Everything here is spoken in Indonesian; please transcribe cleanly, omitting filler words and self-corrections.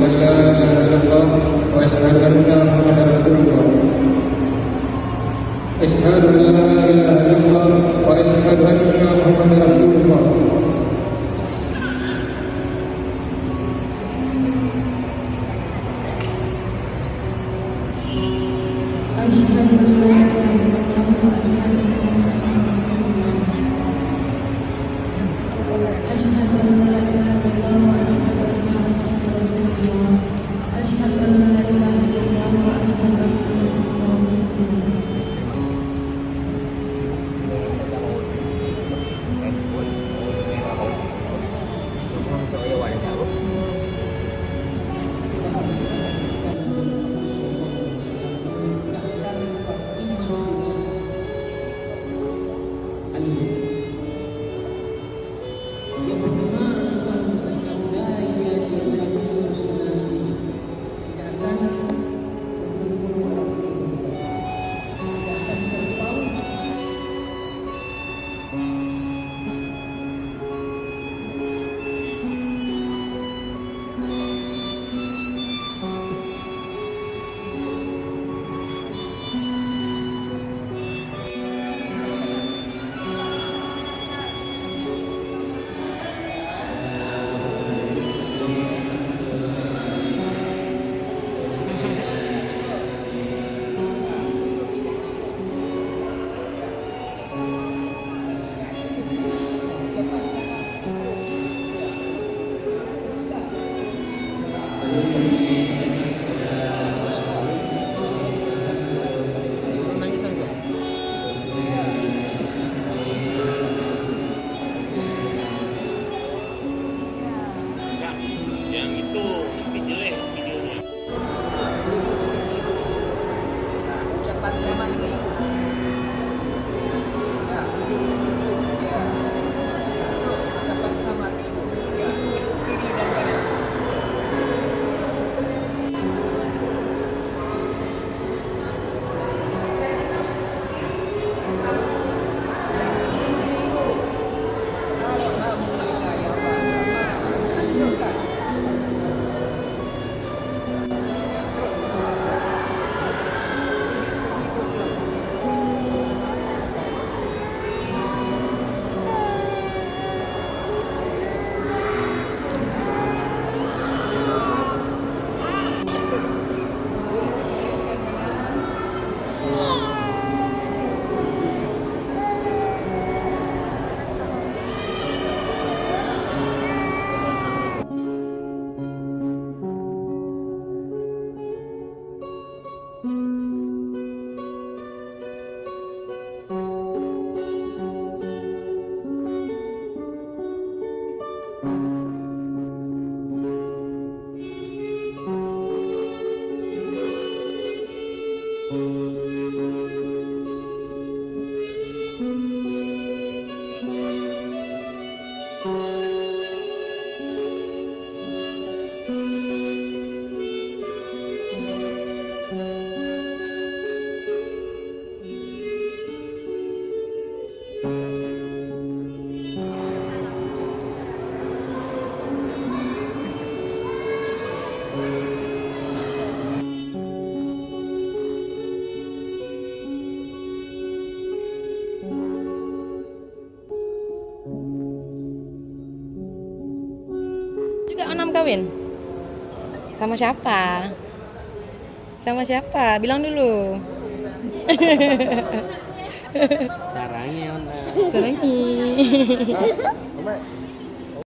an la ilaha illallah wa asyhadu anna Muhammadar Rasulullah. Asyhadu an la ilaha illallah wa asyhadu anna Muhammadar Rasulullah. Yang itu lebih jelek videonya. Ucapan selamat ini. Ya, ya. Ucapan selamat ibu. Ya, kiri dan kanan. Alhamdulillah ya Allah. Teruskan. Juga enam kawin? Sama siapa? Sama siapa? Bilang dulu. Sarangnya mana? Sarangi.